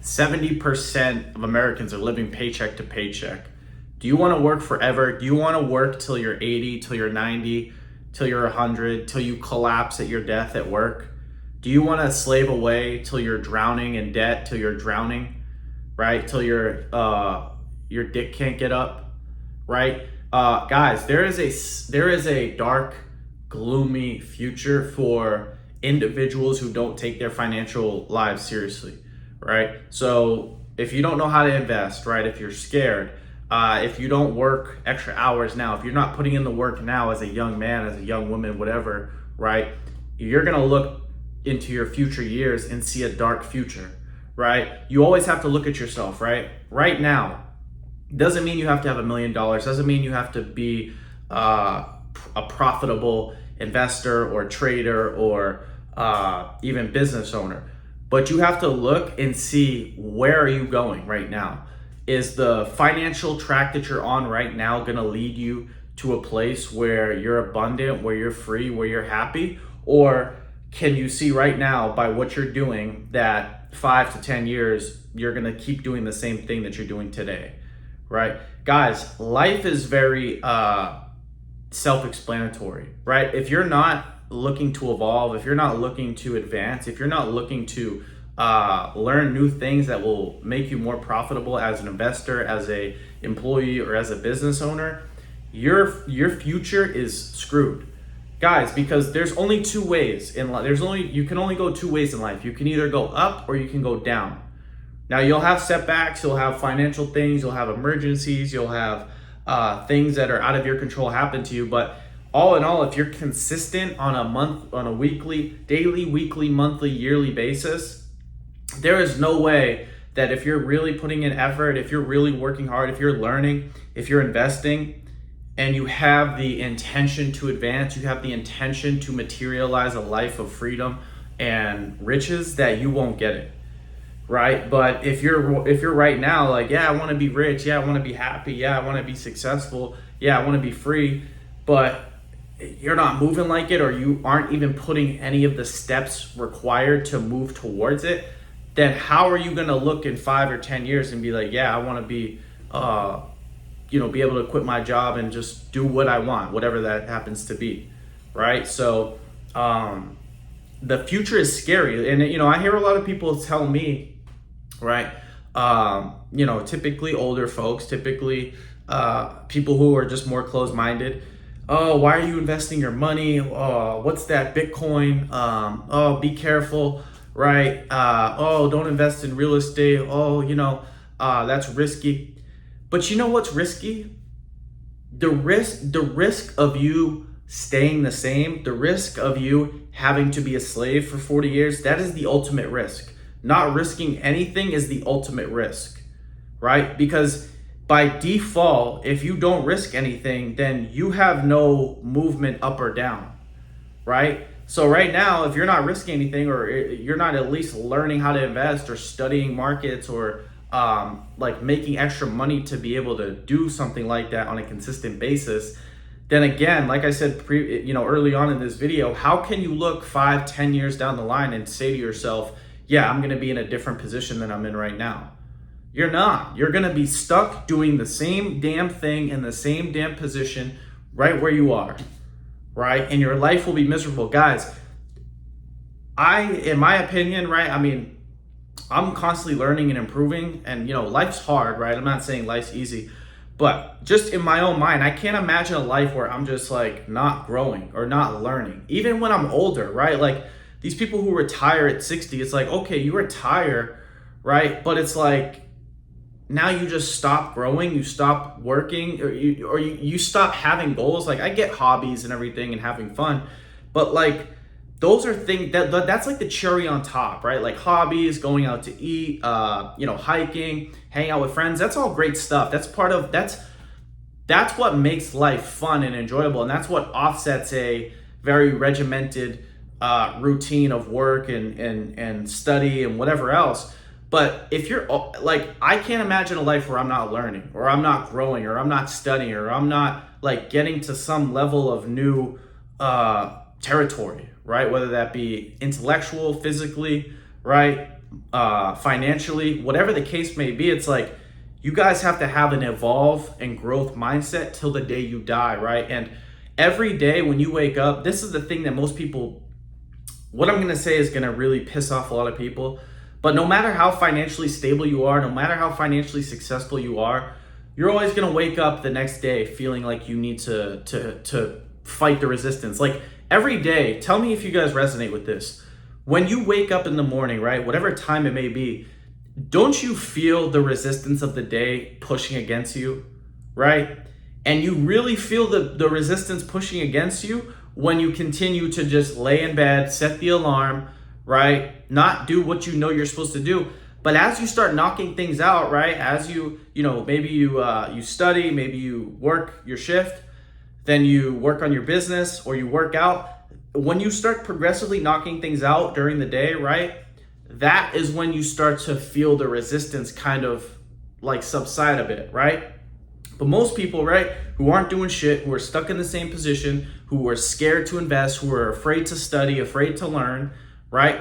70% of Americans are living paycheck to paycheck. Do you want to work forever? Do you want to work till you're 80, till you're 90, till you're 100, till you collapse at your death at work? Do you want to slave away till you're drowning in debt, till you're drowning, right? Till your dick can't get up, right? Guys, there is a dark, gloomy future for individuals who don't take their financial lives seriously, right? So if you don't know how to invest, right? If you're scared, if you don't work extra hours now, if you're not putting in the work now as a young man, as a young woman, whatever, right? You're gonna look into your future years and see a dark future, right? You always have to look at yourself, right? Right now, doesn't mean you have to have $1 million, doesn't mean you have to be a profitable investor or trader or even business owner. But you have to look and see, where are you going right now? Is the financial track that you're on right now gonna lead you to a place where you're abundant, where you're free, where you're happy? Or can you see right now by what you're doing that 5 to 10 years, you're gonna keep doing the same thing that you're doing today, right? Guys, life is very self-explanatory, right? If you're not looking to evolve, if you're not looking to advance, if you're not looking to learn new things that will make you more profitable as an investor, as a employee, or as a business owner, your future is screwed, guys. Because there's only two ways in life. You can only go two ways in life. You can either go up or you can go down. Now, you'll have setbacks, you'll have financial things, you'll have emergencies, you'll have things that are out of your control happen to you. But all in all, if you're consistent on a weekly, daily, weekly, monthly, yearly basis, there is no way that if you're really putting in effort, if you're really working hard, if you're learning, if you're investing, and you have the intention to advance, you have the intention to materialize a life of freedom and riches, that you won't get it, right? But if you're right now like, yeah, I want to be rich, yeah, I want to be happy, yeah, I want to be successful, yeah, I want to be free, but you're not moving like it, or you aren't even putting any of the steps required to move towards it, then how are you going to look in 5 or 10 years and be like, yeah, I want to be be able to quit my job and just do what I want, whatever that happens to be, right? So the future is scary. And, I hear a lot of people tell me, right, typically older folks, typically people who are just more closed-minded, oh, why are you investing your money? Oh, what's that Bitcoin? Oh, be careful, right? Oh, don't invest in real estate. Oh, that's risky. But you know what's risky? The risk of you staying the same, the risk of you having to be a slave for 40 years, that is the ultimate risk. Not risking anything is the ultimate risk, right? Because by default, if you don't risk anything, then you have no movement up or down, right? So right now, if you're not risking anything, or you're not at least learning how to invest or studying markets, or making extra money to be able to do something like that on a consistent basis, then again, like I said, early on in this video, how can you look 5, 10 years down the line and say to yourself, yeah, I'm going to be in a different position than I'm in right now? You're not. You're going to be stuck doing the same damn thing in the same damn position right where you are, right? And your life will be miserable. Guys, in my opinion, right, I'm constantly learning and improving, and life's hard, right? I'm not saying life's easy, but just in my own mind, I can't imagine a life where I'm just like not growing or not learning, even when I'm older, right? Like these people who retire at 60, it's like, okay, you retire, right? But it's like, now you just stop growing, you stop working, or you stop having goals. Like I get hobbies and everything and having fun, but like those are things that's like the cherry on top, right? Like hobbies, going out to eat, hiking, hang out with friends. That's all great stuff. That's what makes life fun and enjoyable. And that's what offsets a very regimented routine of work and study and whatever else. But if you're like, I can't imagine a life where I'm not learning, or I'm not growing, or I'm not studying, or I'm not like getting to some level of new territory, right? Whether that be intellectual, physically, right? financially, whatever the case may be. It's like you guys have to have an evolve and growth mindset till the day you die, right? And every day when you wake up, this is the thing that most people, what I'm going to say is going to really piss off a lot of people. But no matter how financially stable you are, no matter how financially successful you are, you're always going to wake up the next day feeling like you need to fight the resistance. Like every day, tell me if you guys resonate with this. When you wake up in the morning, right, whatever time it may be, don't you feel the resistance of the day pushing against you, right? And you really feel the resistance pushing against you when you continue to just lay in bed, set the alarm, right? Not do what you know you're supposed to do. But as you start knocking things out, right? As maybe you study, maybe you work your shift, then you work on your business or you work out. When you start progressively knocking things out during the day, right? That is when you start to feel the resistance kind of like subside a bit, right? But most people, right, who aren't doing shit, who are stuck in the same position, who are scared to invest, who are afraid to study, afraid to learn, right?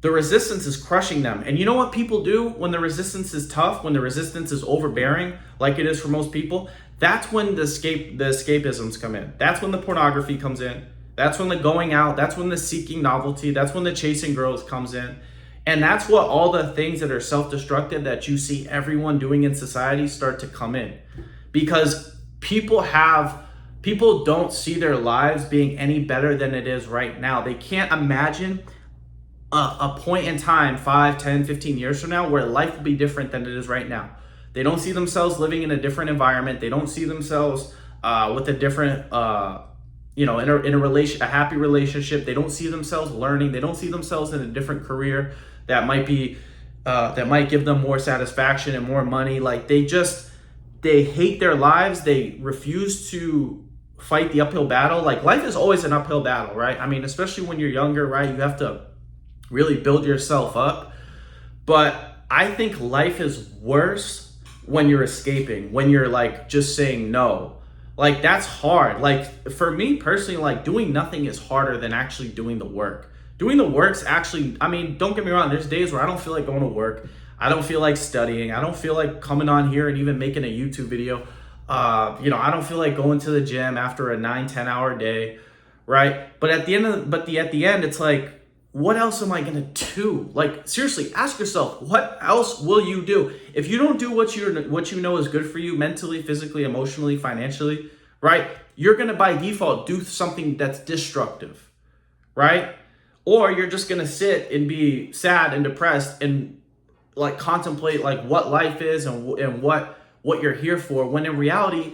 The resistance is crushing them. And you know what people do when the resistance is tough, when the resistance is overbearing, like it is for most people? That's when the escapisms come in. That's when the pornography comes in. That's when the going out, that's when the seeking novelty, that's when the chasing girls comes in. And that's what all the things that are self-destructive that you see everyone doing in society start to come in. Because people don't see their lives being any better than it is right now. They can't imagine a point in time, 5, 10, 15 years from now, where life will be different than it is right now. They don't see themselves living in a different environment. They don't see themselves with a different, in a happy relationship. They don't see themselves learning. They don't see themselves in a different career that might give them more satisfaction and more money. Like they hate their lives. They refuse to fight the uphill battle. Like life is always an uphill battle, right? I mean, especially when you're younger, right? You have to really build yourself up. But I think life is worse when you're escaping, when you're like just saying no. Like that's hard. Like for me personally, like doing nothing is harder than actually doing the work. Doing the work's actually, I mean, don't get me wrong, there's days where I don't feel like going to work. I don't feel like studying. I don't feel like coming on here and even making a YouTube video. I don't feel like going to the gym after a 9-10 hour day, right? But at the end, it's like, what else am I gonna do? Like seriously, ask yourself, what else will you do? If you don't do what you know is good for you mentally, physically, emotionally, financially, right? You're gonna by default do something that's destructive, right? Or you're just gonna sit and be sad and depressed and like contemplate like what life is and what you're here for, when in reality,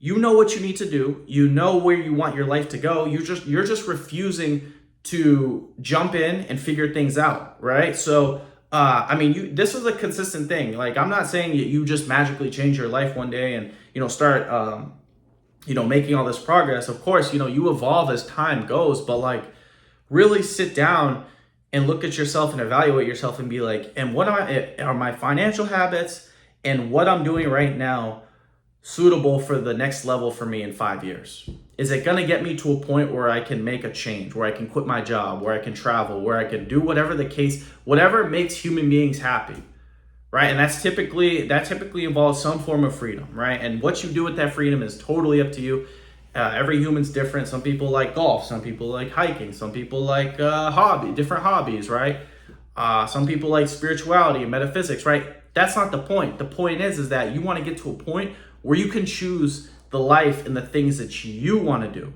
you know what you need to do, you know where you want your life to go. You're just refusing to jump in and figure things out, right? So, this is a consistent thing. Like, I'm not saying that you just magically change your life one day and, start, making all this progress. Of course, you evolve as time goes, but like really sit down and look at yourself and evaluate yourself and be like, and what are my financial habits and what I'm doing right now suitable for the next level for me in 5 years? Is it going to get me to a point where I can make a change, where I can quit my job, where I can travel, where I can do whatever the case, whatever makes human beings happy, right? And that typically involves some form of freedom, right? And what you do with that freedom is totally up to you. Every human's different. Some people like golf, some people like hiking, some people like different hobbies, right? Some people like spirituality and metaphysics, right? That's not the point. The point is that you want to get to a point where you can choose the life and the things that you want to do.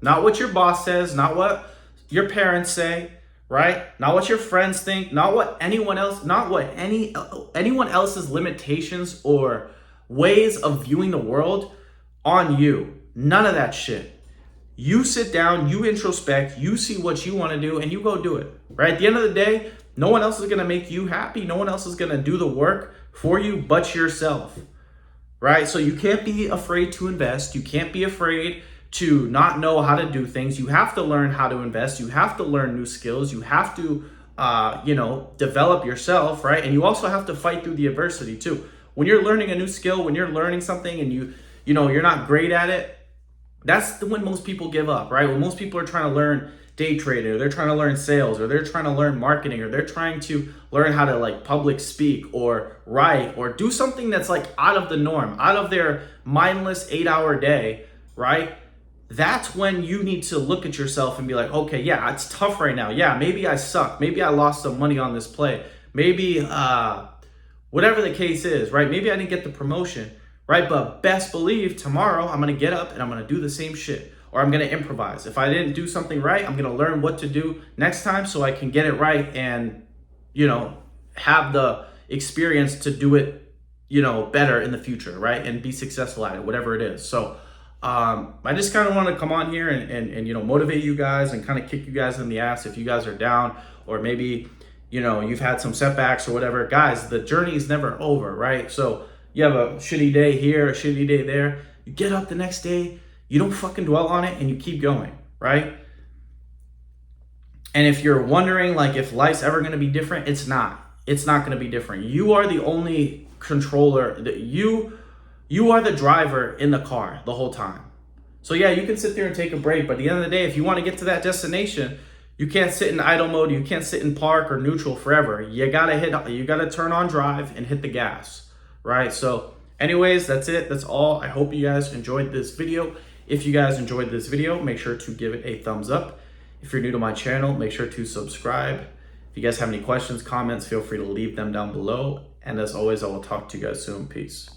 Not what your boss says, not what your parents say, right? Not what your friends think, not what anyone else, not what anyone else's limitations or ways of viewing the world on you. None of that shit. You sit down, you introspect, you see what you want to do, and you go do it, right? At the end of the day, no one else is going to make you happy. No one else is going to do the work for you but yourself. Right? So you can't be afraid to invest. You can't be afraid to not know how to do things. You have to learn how to invest. You have to learn new skills. You have to, develop yourself, right? And you also have to fight through the adversity too. When you're learning a new skill, when you're learning something and you're not great at it, that's when most people give up, right? When most people are trying to learn day trading, or they're trying to learn sales, or they're trying to learn marketing, or they're trying to learn how to like public speak or write or do something that's like out of the norm, out of their mindless 8-hour day, right? That's when you need to look at yourself and be like, okay, yeah, it's tough right now. Yeah, maybe I suck. Maybe I lost some money on this play. Maybe whatever the case is, right? Maybe I didn't get the promotion, right? But best believe tomorrow I'm going to get up and I'm going to do the same shit, or I'm going to improvise. If I didn't do something right, I'm going to learn what to do next time so I can get it right and, you know, have the experience to do it, you know, better in the future, right? And be successful at it, whatever it is. So I just kind of want to come on here and, you know, motivate you guys and kind of kick you guys in the ass if you guys are down, or maybe, you know, you've had some setbacks or whatever. Guys, the journey is never over, right? So you have a shitty day here, a shitty day there. You get up the next day, you don't fucking dwell on it, and you keep going, right? And if you're wondering like if life's ever going to be different, it's not. It's not going to be different. You are the only controller. That you are the driver in the car the whole time. So yeah, you can sit there and take a break, but at the end of the day, if you want to get to that destination, you can't sit in idle mode. You can't sit in park or neutral forever. You gotta turn on drive and hit the gas, right? So anyways, that's it. That's all. I hope you guys enjoyed this video. If you guys enjoyed this video, make sure to give it a thumbs up. If you're new to my channel, make sure to subscribe. If you guys have any questions, comments, feel free to leave them down below. And as always, I will talk to you guys soon. Peace.